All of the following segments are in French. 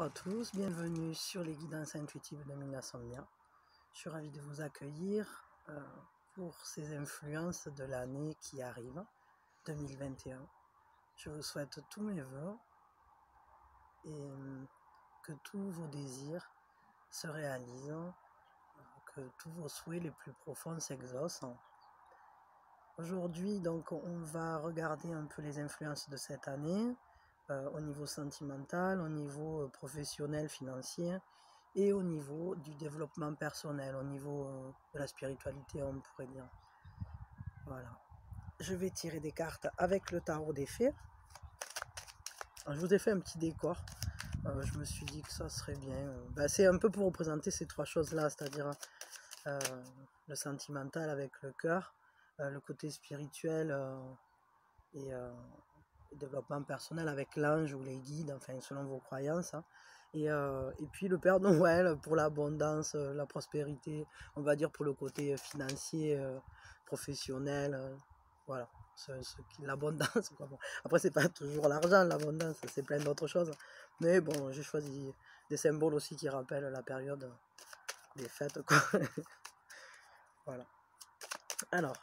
Bonjour à tous, bienvenue sur les guidances intuitives de Minasomnia. Je suis ravie de vous accueillir pour ces influences de l'année qui arrive, 2021. Je vous souhaite tous mes vœux et que tous vos désirs se réalisent, que tous vos souhaits les plus profonds s'exaucent. Aujourd'hui, donc, on va regarder un peu les influences de cette année, au niveau sentimental, au niveau professionnel, financier et au niveau du développement personnel, au niveau de la spiritualité, on pourrait dire. Voilà. Je vais tirer des cartes avec le tarot des fées. Alors, je vous ai fait un petit décor. Je me suis dit que ça serait bien. C'est un peu pour représenter ces trois choses-là, c'est-à-dire le sentimental avec le cœur, le côté spirituel et développement personnel avec l'ange ou les guides, enfin selon vos croyances. Et puis le Père Noël pour l'abondance, la prospérité, on va dire pour le côté financier, professionnel, voilà, l'abondance. Bon. Après, c'est pas toujours l'argent, l'abondance, c'est plein d'autres choses. Mais bon, j'ai choisi des symboles aussi qui rappellent la période des fêtes, quoi. Voilà. Alors,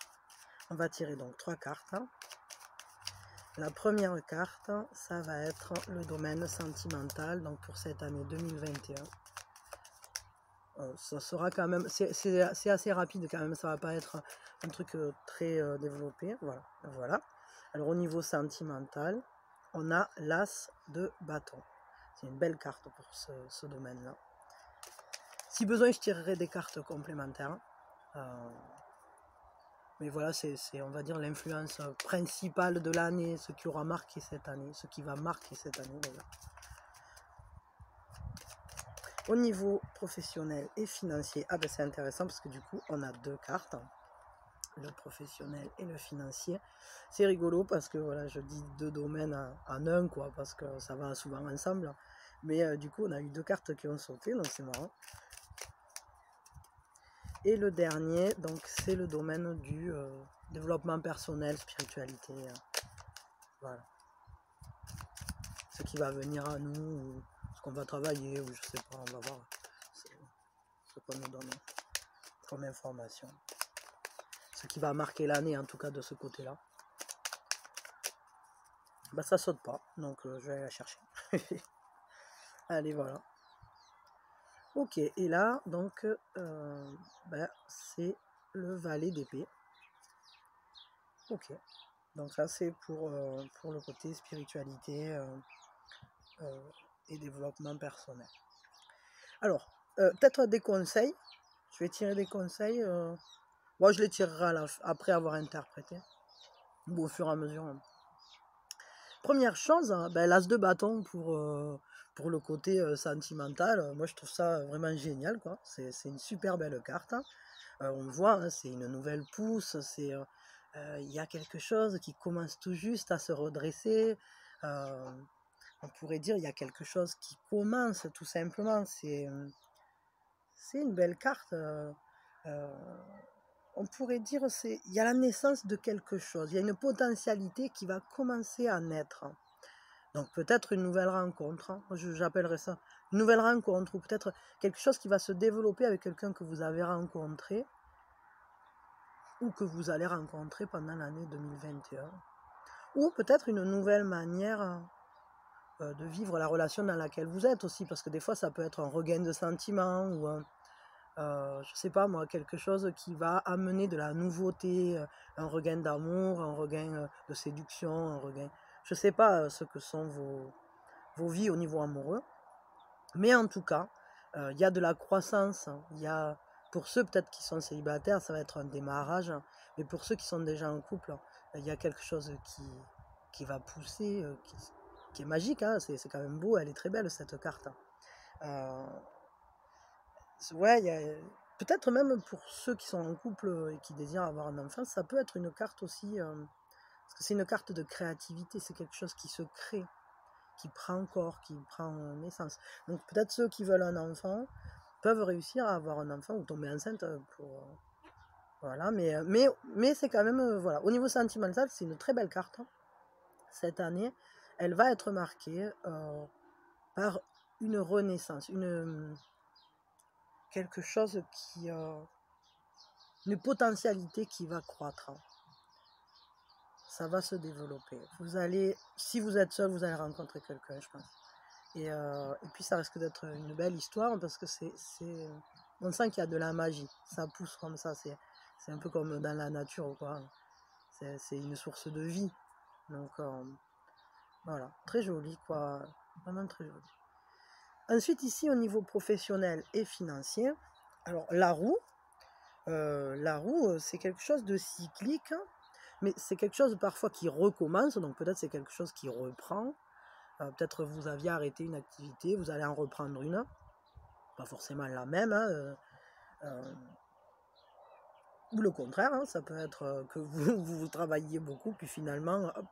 on va tirer donc 3 cartes. La première carte, ça va être le domaine sentimental, donc pour cette année 2021. Ça sera quand même, c'est assez rapide quand même, ça va pas être un truc très développé. Voilà. Alors au niveau sentimental, on a l'As de bâton. C'est une belle carte pour ce domaine-là. Si besoin, je tirerai des cartes complémentaires. Mais voilà, c'est on va dire l'influence principale de l'année, ce qui aura marqué cette année, ce qui va marquer cette année d'ailleurs. Au niveau professionnel et financier, c'est intéressant parce que du coup on a 2 cartes, le professionnel et le financier. C'est rigolo parce que voilà, je dis 2 domaines en un, quoi, parce que ça va souvent ensemble. Mais du coup on a eu 2 cartes qui ont sauté, donc c'est marrant. Et le dernier, donc c'est le domaine du développement personnel, spiritualité. Voilà. Ce qui va venir à nous, ou ce qu'on va travailler, ou je sais pas, on va voir ce qu'on nous donne comme information. Ce qui va marquer l'année, en tout cas de ce côté-là. Ça saute pas, donc je vais aller la chercher. Allez, voilà. Ok, et là, donc, c'est le valet d'épée. Ok, donc ça c'est pour le côté spiritualité et développement personnel. Alors, peut-être des conseils. Je vais tirer des conseils. Moi, je les tirerai après avoir interprété, ou au fur et à mesure. Première chose, l'as de bâton pour le côté sentimental. Moi, je trouve ça vraiment génial, quoi. C'est une super belle carte. On voit, hein, c'est une nouvelle pousse. Il y a quelque chose qui commence tout juste à se redresser. On pourrait dire il y a quelque chose qui commence tout simplement. C'est une belle carte. On pourrait dire il y a la naissance de quelque chose. Il y a une potentialité qui va commencer à naître. Donc peut-être une nouvelle rencontre. J'appellerais ça une nouvelle rencontre, ou peut-être quelque chose qui va se développer avec quelqu'un que vous avez rencontré ou que vous allez rencontrer pendant l'année 2021. Ou peut-être une nouvelle manière de vivre la relation dans laquelle vous êtes aussi, parce que des fois ça peut être un regain de sentiments ou je sais pas moi, quelque chose qui va amener de la nouveauté, un regain d'amour, un regain de séduction, un regain, je sais pas ce que sont vos vies au niveau amoureux, mais en tout cas il y a de la croissance, il y a, pour ceux peut-être qui sont célibataires, ça va être un démarrage, mais pour ceux qui sont déjà en couple, il y a quelque chose qui va pousser, qui est magique, hein. C'est quand même beau, elle est très belle cette carte. Ouais, peut-être même pour ceux qui sont en couple et qui désirent avoir un enfant, ça peut être une carte aussi, parce que c'est une carte de créativité, c'est quelque chose qui se crée, qui prend corps, qui prend naissance. Donc peut-être ceux qui veulent un enfant peuvent réussir à avoir un enfant ou tomber enceinte voilà, mais c'est quand même, voilà. Au niveau sentimental, c'est une très belle carte. Cette année, elle va être marquée par une renaissance, quelque chose qui... une potentialité qui va croître. Ça va se développer. Vous allez, si vous êtes seul, vous allez rencontrer quelqu'un, je pense. Et puis ça risque d'être une belle histoire parce que on sent qu'il y a de la magie. Ça pousse comme ça. C'est un peu comme dans la nature, quoi. C'est une source de vie. Donc voilà, très joli, quoi. Vraiment très joli. Ensuite, ici, au niveau professionnel et financier, alors la roue, c'est quelque chose de cyclique, mais c'est quelque chose parfois qui recommence, donc peut-être c'est quelque chose qui reprend. Peut-être vous aviez arrêté une activité, vous allez en reprendre une, pas forcément la même, hein, ou le contraire, hein, ça peut être que vous travailliez beaucoup, puis finalement, hop,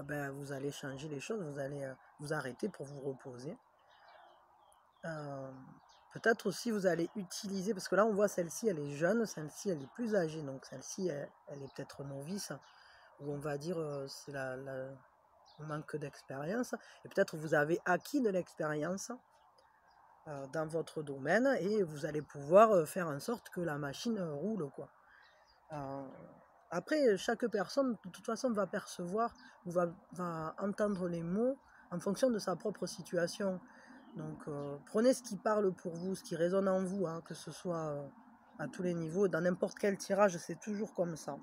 ben, vous allez changer les choses, vous allez vous arrêter pour vous reposer. Peut-être aussi vous allez utiliser, parce que là on voit celle-ci elle est jeune, celle-ci elle est plus âgée, donc celle-ci elle est peut-être novice, ou on va dire c'est le manque d'expérience, et peut-être vous avez acquis de l'expérience dans votre domaine, et vous allez pouvoir faire en sorte que la machine roule, quoi. Après, chaque personne de toute façon va percevoir ou va entendre les mots en fonction de sa propre situation. Donc prenez ce qui parle pour vous, ce qui résonne en vous, hein, que ce soit à tous les niveaux, dans n'importe quel tirage, c'est toujours comme ça.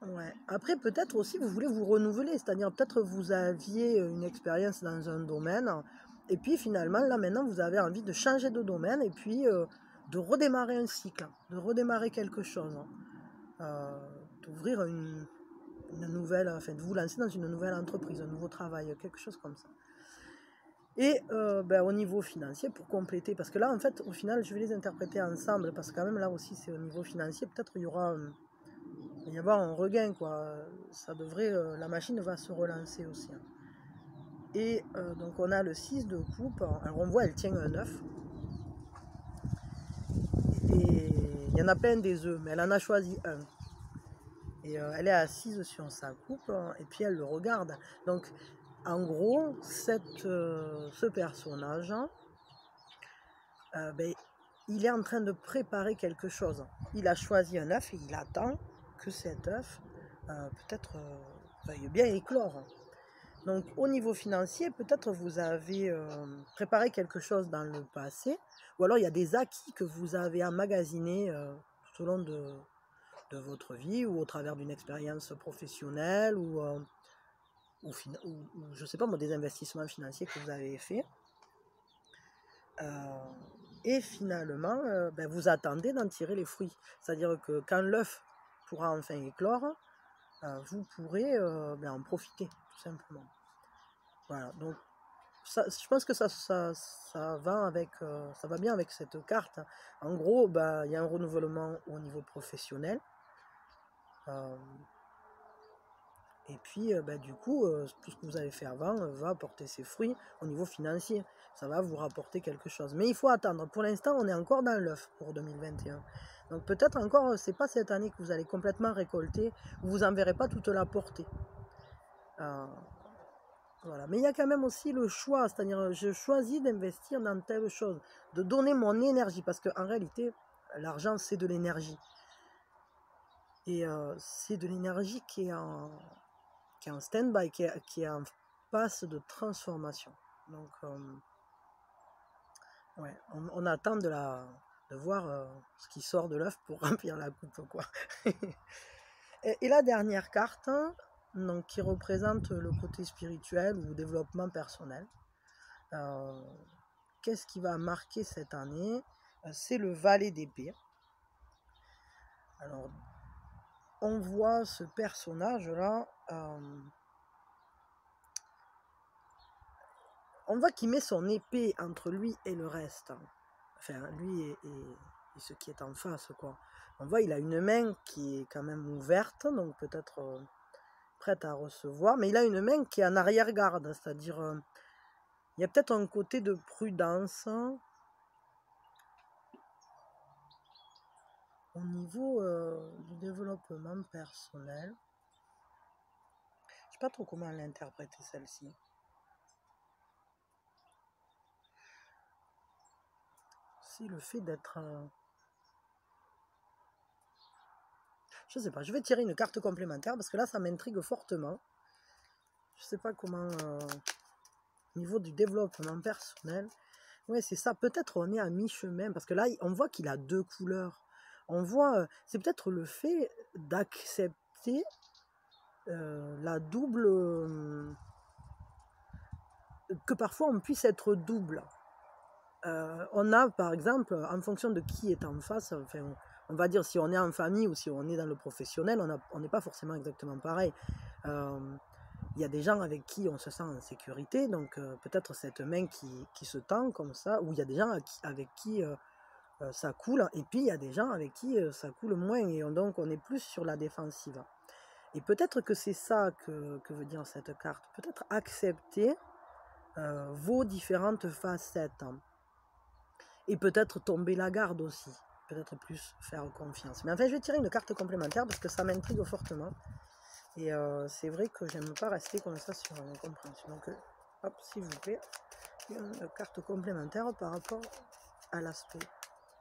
Ouais. Après, peut-être aussi vous voulez vous renouveler, c'est-à-dire peut-être vous aviez une expérience dans un domaine, et puis finalement, là maintenant, vous avez envie de changer de domaine, et puis de redémarrer un cycle, de redémarrer quelque chose, d'ouvrir une nouvelle, enfin de vous lancer dans une nouvelle entreprise, un nouveau travail, quelque chose comme ça. Et ben, au niveau financier, pour compléter, parce que là, en fait, au final, je vais les interpréter ensemble, parce que quand même, là aussi, c'est au niveau financier, peut-être il va y avoir un regain, quoi. Ça devrait, la machine va se relancer aussi, hein. Et donc, on a le 6 de coupe. Alors, on voit, elle tient un œuf. Et il y en a plein des œufs, mais elle en a choisi un. Et elle est assise sur sa coupe, hein, et puis elle le regarde. Donc, en gros, ce personnage, ben, il est en train de préparer quelque chose. Il a choisi un œuf et il attend que cet œuf peut-être veuille bien éclore. Donc au niveau financier, peut-être vous avez préparé quelque chose dans le passé, ou alors il y a des acquis que vous avez emmagasinés tout au long de votre vie, ou au travers d'une expérience professionnelle, ou je ne sais pas moi, des investissements financiers que vous avez faits. Et finalement, ben, vous attendez d'en tirer les fruits. C'est-à-dire que quand l'œuf pourra enfin éclore, vous pourrez ben, en profiter, tout simplement. Voilà, donc ça, je pense que ça va avec, ça va bien avec cette carte. En gros, ben, il y a un renouvellement au niveau professionnel. Et puis, ben, du coup, tout ce que vous avez fait avant va porter ses fruits au niveau financier. Ça va vous rapporter quelque chose. Mais il faut attendre. Pour l'instant, on est encore dans l'œuf pour 2021. Donc peut-être encore, c'est pas cette année que vous allez complètement récolter, ou vous n'en verrez pas toute la portée. Voilà. Mais il y a quand même aussi le choix, c'est-à-dire je choisis d'investir dans telle chose, de donner mon énergie, parce qu'en réalité, l'argent, c'est de l'énergie. Et c'est de l'énergie qui est en stand-by, qui est en passe de transformation. Donc, ouais, on attend de voir ce qui sort de l'œuf pour remplir la coupe, quoi. Et la dernière carte, donc, qui représente le côté spirituel ou développement personnel. Qu'est-ce qui va marquer cette année? C'est le valet d'épée. Alors, on voit ce personnage-là, on voit qu'il met son épée entre lui et le reste. Enfin, lui et ce qui est en face, quoi. On voit il a une main qui est quand même ouverte, donc peut-être prête à recevoir, mais il a une main qui est en arrière-garde, c'est-à-dire il y a peut-être un côté de prudence au niveau du développement personnel. Je ne sais pas trop comment l'interpréter, celle-ci. c'est le fait d'être... je sais pas, je vais tirer une carte complémentaire parce que là, ça m'intrigue fortement. Je sais pas comment... au niveau du développement personnel. Ouais, c'est ça. Peut-être on est à mi-chemin parce que là, on voit qu'il a deux couleurs. On voit... c'est peut-être le fait d'accepter la double... que parfois on puisse être double. On a, par exemple, en fonction de qui est en face, enfin, on va dire si on est en famille ou si on est dans le professionnel, on n'est pas forcément exactement pareil. Il y a des gens avec qui on se sent en sécurité, donc peut-être cette main qui se tend comme ça, ou il y a des gens avec qui ça coule, et puis il y a des gens avec qui ça coule moins, et donc on est plus sur la défensive. Et peut-être que c'est ça que veut dire cette carte, peut-être accepter vos différentes facettes. Et peut-être tomber la garde aussi. Peut-être plus faire confiance. Mais enfin, je vais tirer une carte complémentaire parce que ça m'intrigue fortement. Et c'est vrai que j'aime pas rester comme ça sur une compréhension. Donc, hop, s'il vous plaît, une carte complémentaire par rapport à l'aspect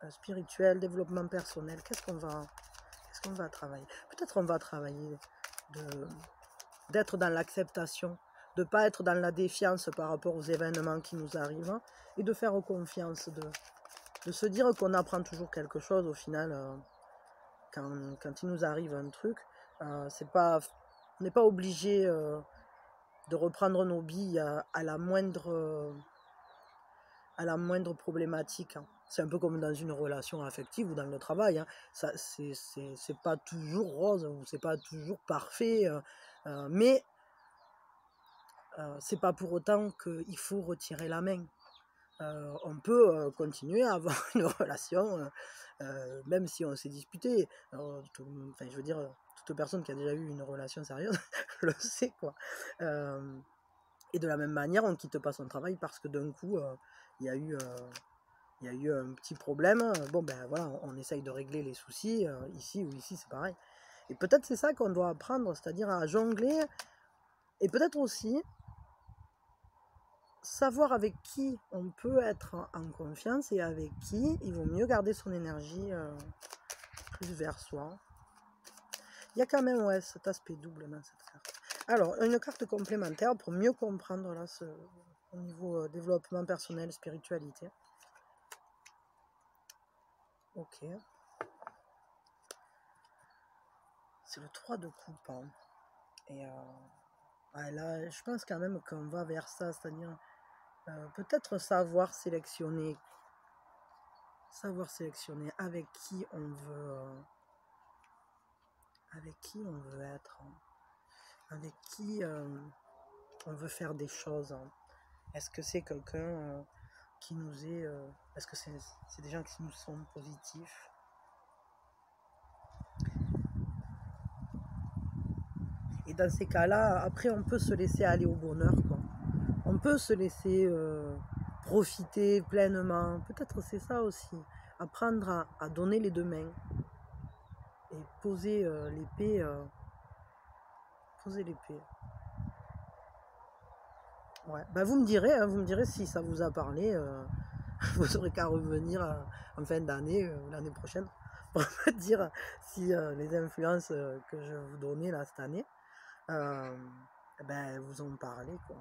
spirituel, développement personnel. Qu'est-ce qu'on va travailler? Peut-être on va travailler d'être dans l'acceptation, de ne pas être dans la défiance par rapport aux événements qui nous arrivent et de faire confiance, de se dire qu'on apprend toujours quelque chose au final quand il nous arrive un truc. On n'est pas obligé de reprendre nos billes à la moindre problématique. C'est un peu comme dans une relation affective ou dans le travail. C'est pas toujours rose ou c'est pas toujours parfait, mais c'est pas pour autant qu'il faut retirer la main. On peut continuer à avoir une relation, même si on s'est disputé. Enfin, je veux dire, toute personne qui a déjà eu une relation sérieuse le sait, quoi. Et de la même manière, on ne quitte pas son travail parce que d'un coup, il y a eu un petit problème. Bon, ben voilà, on essaye de régler les soucis, ici ou ici, c'est pareil. Et peut-être c'est ça qu'on doit apprendre, c'est-à-dire à jongler, et peut-être aussi savoir avec qui on peut être en confiance et avec qui il vaut mieux garder son énergie plus vers soi. Il y a quand même cet aspect double dans cette carte. Alors, une carte complémentaire pour mieux comprendre là, au niveau développement personnel, spiritualité. Ok. C'est le 3 de coupe. Hein. Et là, je pense quand même qu'on va vers ça, c'est-à-dire peut-être savoir sélectionner avec qui on veut être, avec qui on veut faire des choses. Est-ce que c'est quelqu'un qui nous est... est-ce que c'est des gens qui nous sont positifs? Et dans ces cas-là, après, on peut se laisser aller au bonheur, quoi. On peut se laisser profiter pleinement. Peut-être c'est ça aussi. Apprendre à donner les deux mains. Et poser l'épée. Ouais. Ben, vous me direz si ça vous a parlé. Vous n'aurez qu'à revenir en fin d'année ou l'année prochaine pour me dire si les influences que je vous donnais là cette année vous en parlez, quoi.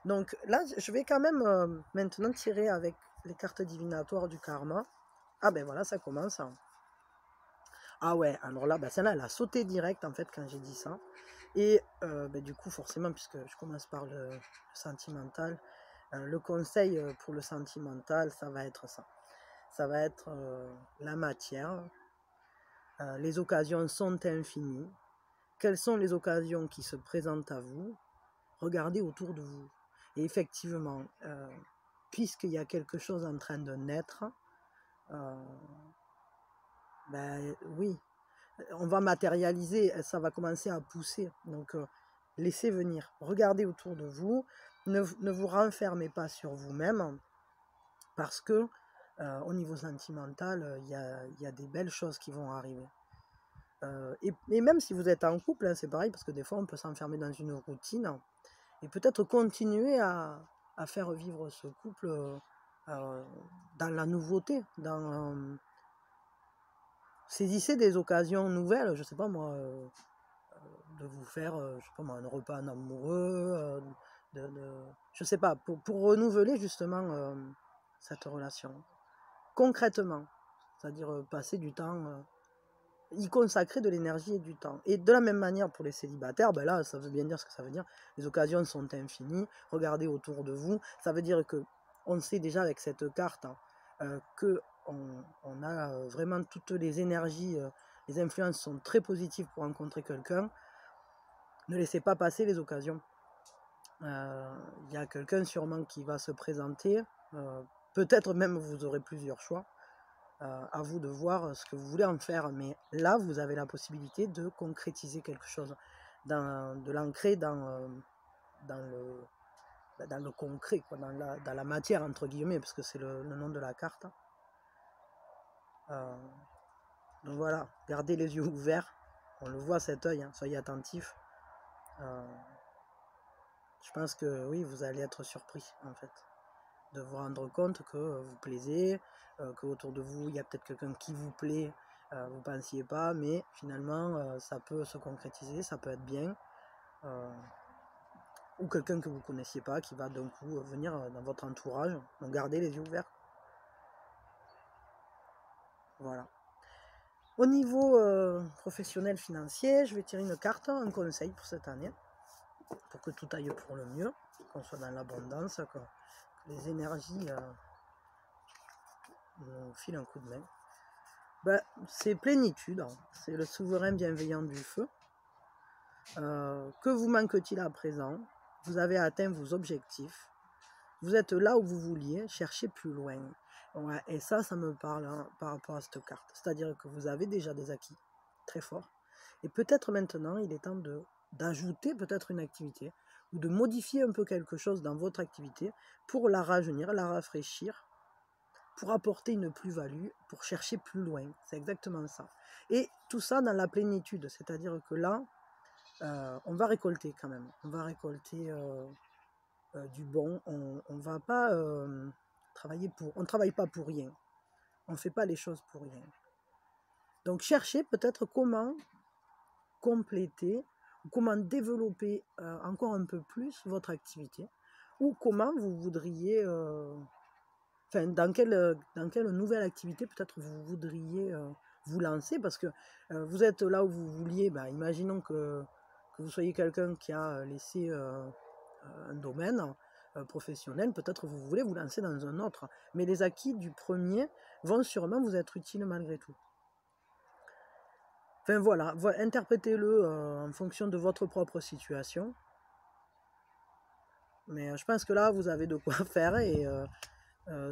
Donc là, je vais quand même maintenant tirer avec les cartes divinatoires du karma. Ah ben voilà, ça commence. Ah ouais, alors là, celle-là, elle a sauté direct en fait quand j'ai dit ça. Et du coup, forcément, puisque je commence par le sentimental, le conseil pour le sentimental, ça va être ça. Ça va être la matière. Les occasions sont infinies. Quelles sont les occasions qui se présentent à vous? Regardez autour de vous. Et effectivement, puisqu'il y a quelque chose en train de naître, oui, on va matérialiser, ça va commencer à pousser. Donc, laissez venir. Regardez autour de vous. Ne vous renfermez pas sur vous-même parce que au niveau sentimental, il y a des belles choses qui vont arriver. Et même si vous êtes en couple, hein, c'est pareil, parce que des fois on peut s'enfermer dans une routine et peut-être continuer à faire vivre ce couple dans la nouveauté, saisissez des occasions nouvelles, je sais pas moi, de vous faire, je sais pas moi, un repas en amoureux, je sais pas, pour renouveler justement cette relation. Concrètement, c'est-à-dire passer du temps, y consacrer de l'énergie et du temps. Et de la même manière pour les célibataires, ben là, ça veut bien dire ce que ça veut dire. Les occasions sont infinies, regardez autour de vous, ça veut dire que on sait déjà avec cette carte que on a vraiment toutes les énergies, les influences sont très positives pour rencontrer quelqu'un. Ne laissez pas passer les occasions. Il y a quelqu'un sûrement qui va se présenter, peut-être même vous aurez plusieurs choix, à vous de voir ce que vous voulez en faire, mais là vous avez la possibilité de concrétiser quelque chose, de l'ancrer dans le concret, quoi, dans la matière entre guillemets, parce que c'est le nom de la carte. Donc voilà, gardez les yeux ouverts, on le voit cet œil, hein, soyez attentifs. Je pense que oui, vous allez être surpris en fait, de vous rendre compte que vous plaisez, qu'autour de vous il y a peut-être quelqu'un qui vous plaît, vous ne pensiez pas, mais finalement ça peut se concrétiser, ça peut être bien. Ou quelqu'un que vous ne connaissiez pas qui va d'un coup venir dans votre entourage. Donc gardez les yeux ouverts. Voilà. Au niveau professionnel financier, je vais tirer une carte, un conseil pour cette année, pour que tout aille pour le mieux, qu'on soit dans l'abondance, que les énergies nous filent un coup de main. Ben, c'est plénitude, hein. C'est le souverain bienveillant du feu. Que vous manque-t-il à présent? Vous avez atteint vos objectifs. Vous êtes là où vous vouliez, cherchez plus loin. Ouais, et ça me parle hein, par rapport à cette carte. C'est-à-dire que vous avez déjà des acquis très forts. Et peut-être maintenant, il est temps d'ajouter peut-être une activité ou de modifier un peu quelque chose dans votre activité pour la rajeunir, la rafraîchir, pour apporter une plus-value, pour chercher plus loin. C'est exactement ça. Et tout ça dans la plénitude. C'est-à-dire que là, on va récolter quand même. On va récolter du bon. On va pas travailler pour... On ne travaille pas pour rien. On ne fait pas les choses pour rien. Donc cherchez peut-être comment compléter, comment développer encore un peu plus votre activité, ou comment vous voudriez... Enfin, dans quelle nouvelle activité peut-être vous voudriez vous lancer, parce que vous êtes là où vous vouliez, bah, imaginons que vous soyez quelqu'un qui a laissé un domaine professionnel, peut-être vous voulez vous lancer dans un autre, mais les acquis du premier vont sûrement vous être utiles malgré tout. Enfin voilà, interprétez-le en fonction de votre propre situation, mais je pense que là vous avez de quoi faire et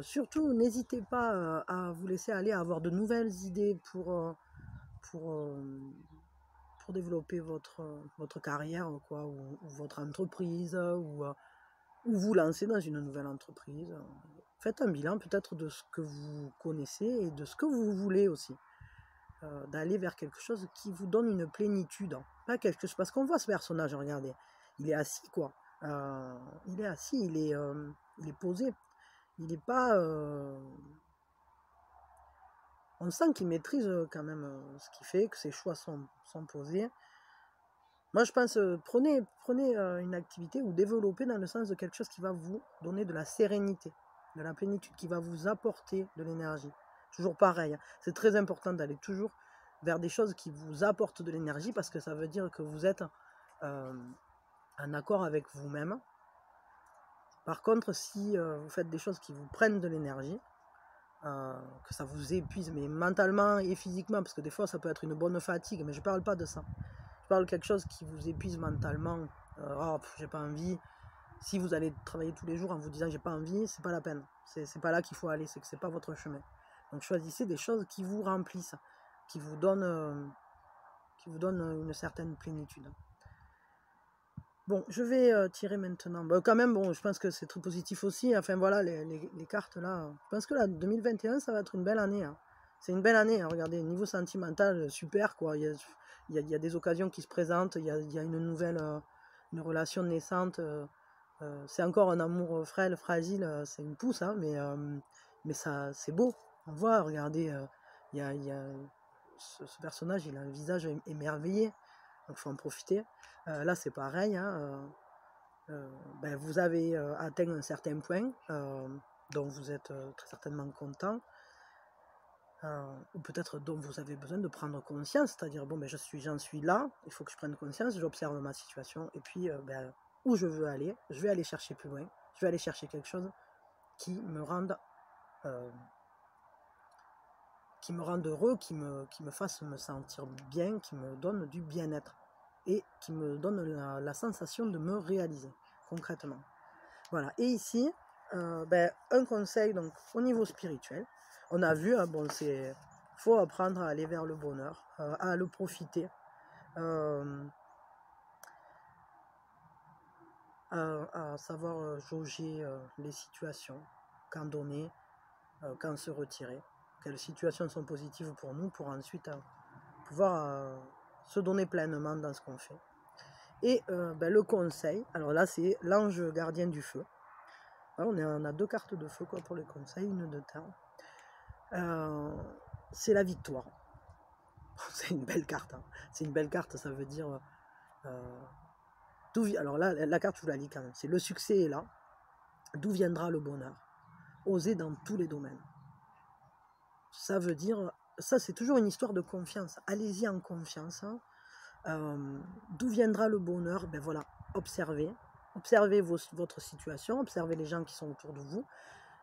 surtout n'hésitez pas à vous laisser aller, à avoir de nouvelles idées pour développer votre carrière quoi, ou votre entreprise, ou vous lancer dans une nouvelle entreprise. Faites un bilan peut-être de ce que vous connaissez et de ce que vous voulez aussi. D'aller vers quelque chose qui vous donne une plénitude. Hein. Pas quelque chose, parce qu'on voit ce personnage, regardez. Il est assis, quoi. Il est assis, il est posé. Il n'est pas... On sent qu'il maîtrise quand même ce qu'il fait, que ses choix sont posés. Moi, je pense, prenez une activité ou développez dans le sens de quelque chose qui va vous donner de la sérénité, de la plénitude, qui va vous apporter de l'énergie. Toujours pareil, hein. C'est très important d'aller toujours vers des choses qui vous apportent de l'énergie, parce que ça veut dire que vous êtes en accord avec vous-même. Par contre, si vous faites des choses qui vous prennent de l'énergie, que ça vous épuise, mais mentalement et physiquement, parce que des fois ça peut être une bonne fatigue, mais je ne parle pas de ça. Je parle de quelque chose qui vous épuise mentalement. J'ai pas envie. Si vous allez travailler tous les jours en vous disant j'ai pas envie, c'est pas la peine. C'est pas là qu'il faut aller, c'est que c'est pas votre chemin. Donc choisissez des choses qui vous remplissent, qui vous donnent une certaine plénitude. Bon, je vais tirer maintenant. Bon, quand même, bon, je pense que c'est très positif aussi. Enfin voilà, les cartes là. Je pense que là, 2021, ça va être une belle année. Hein. C'est une belle année. Hein. Regardez, niveau sentimental, super quoi. Il y a des occasions qui se présentent. Il y a une nouvelle, une relation naissante c'est encore un amour frêle, fragile, c'est une pousse, hein, mais ça, c'est beau. On voit, regardez, ce personnage, il a un visage émerveillé, donc il faut en profiter. Là, c'est pareil, hein, ben, vous avez atteint un certain point dont vous êtes très certainement content, ou peut-être dont vous avez besoin de prendre conscience, c'est-à-dire, bon, ben, j'en suis là, il faut que je prenne conscience, j'observe ma situation, et puis, ben, où je veux aller, je vais aller chercher plus loin, je vais aller chercher quelque chose qui me rende, euh, heureux, qui me fasse me sentir bien, qui me donne du bien-être, et qui me donne la sensation de me réaliser, concrètement. Voilà, et ici, ben, un conseil donc, au niveau spirituel, on a vu, hein, bon, faut apprendre à aller vers le bonheur, à le profiter, à savoir jauger les situations, quand donner, quand se retirer, quelles situations sont positives pour nous, pour ensuite pouvoir se donner pleinement dans ce qu'on fait. Et ben, le conseil, alors là c'est l'ange gardien du feu. Alors, on a 2 cartes de feu quoi, pour les conseils, une de terre. C'est la victoire. C'est une belle carte. Hein. C'est une belle carte, ça veut dire... alors là, la carte, je vous la lis quand même. C'est le succès est là. D'où viendra le bonheur? Oser dans tous les domaines. Ça veut dire... Ça, c'est toujours une histoire de confiance. Allez-y en confiance. Hein. D'où viendra le bonheur? Ben voilà, observez. Observez votre situation. Observez les gens qui sont autour de vous.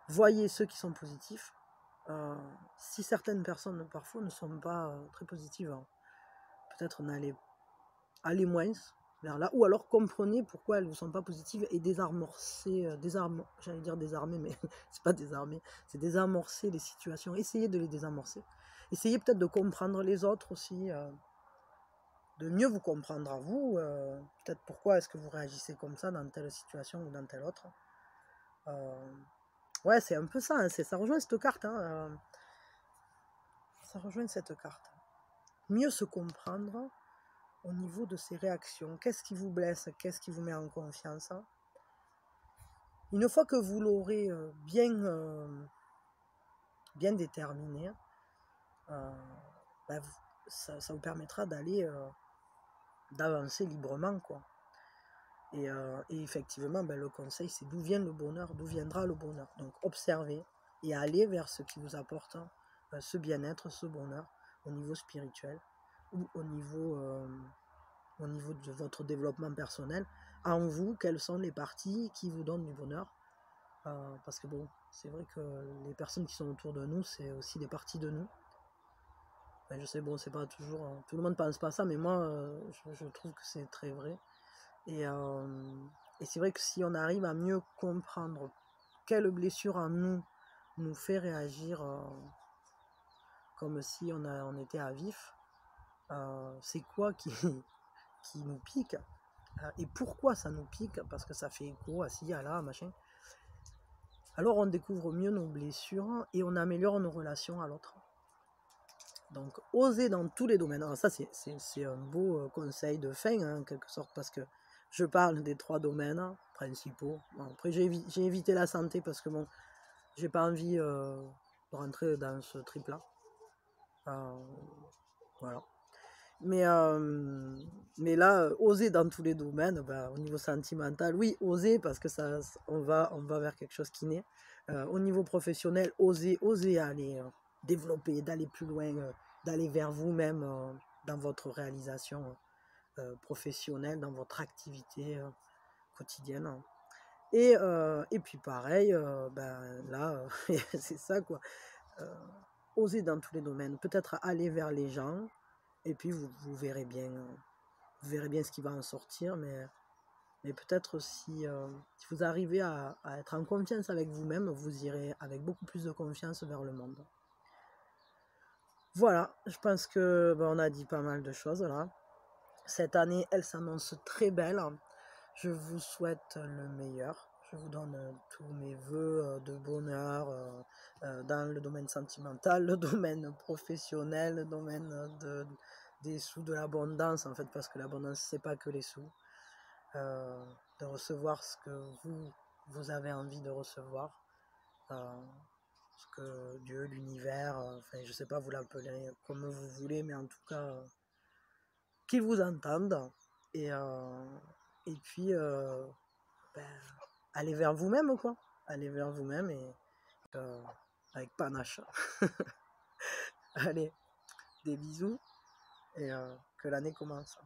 Voyez ceux qui sont positifs. Si certaines personnes parfois ne sont pas très positives, hein, peut-être allez moins vers là, ou alors comprenez pourquoi elles ne sont pas positives et désarmer, j'allais dire désarmer, mais c'est pas désarmer, c'est désamorcer les situations, essayez de les désamorcer, essayez peut-être de comprendre les autres aussi, de mieux vous comprendre à vous, peut-être pourquoi est-ce que vous réagissez comme ça dans telle situation ou dans telle autre. Ouais, c'est un peu ça, hein, ça rejoint cette carte, hein, ça rejoint cette carte. Mieux se comprendre au niveau de ses réactions. Qu'est-ce qui vous blesse? Qu'est-ce qui vous met en confiance? Une fois que vous l'aurez bien déterminé, ben, ça vous permettra d'avancer librement, quoi. Et effectivement, ben, le conseil, c'est d'où vient le bonheur, d'où viendra le bonheur. Donc observez et allez vers ce qui vous apporte ce bien-être, ce bonheur au niveau spirituel ou au niveau de votre développement personnel. En vous, quelles sont les parties qui vous donnent du bonheur, parce que bon, c'est vrai que les personnes qui sont autour de nous, c'est aussi des parties de nous. Ben, je sais, bon, c'est pas toujours... tout le monde pense pas ça, mais moi, je trouve que c'est très vrai. Et c'est vrai que si on arrive à mieux comprendre quelle blessure en nous fait réagir comme si on était à vif, c'est quoi qui nous pique, et pourquoi ça nous pique, parce que ça fait écho à ci, à là, machin. Alors on découvre mieux nos blessures et on améliore nos relations à l'autre. Donc oser dans tous les domaines. Alors ça c'est un beau conseil de fin, hein, en quelque sorte, parce que je parle des 3 domaines principaux. Bon, après j'ai évité la santé parce que bon, j'ai pas envie de rentrer dans ce trip-là. Voilà. Mais là, oser dans tous les domaines, bah, au niveau sentimental, oui, oser parce que on va vers quelque chose qui naît. Au niveau professionnel, oser aller développer, d'aller plus loin, d'aller vers vous-même dans votre réalisation professionnelle, dans votre activité quotidienne. Et puis pareil, ben, là, c'est ça quoi. Oser dans tous les domaines, peut-être aller vers les gens. Et puis vous verrez bien ce qui va en sortir, mais peut-être si vous arrivez à être en confiance avec vous-même, vous irez avec beaucoup plus de confiance vers le monde. Voilà, je pense que on a dit pas mal de choses là. Cette année, elle s'annonce très belle. Je vous souhaite le meilleur. Je vous donne tous mes voeux de bonheur dans le domaine sentimental, le domaine professionnel, le domaine des sous, de l'abondance en fait, parce que l'abondance c'est pas que les sous. de recevoir ce que vous avez envie de recevoir, ce que Dieu, l'univers, enfin je sais pas, vous l'appelez comme vous voulez, mais en tout cas, qu'ils vous entendent, et, et puis ben, allez vers vous-même, quoi. Allez vers vous-même, et avec panache. Allez, des bisous, et que l'année commence.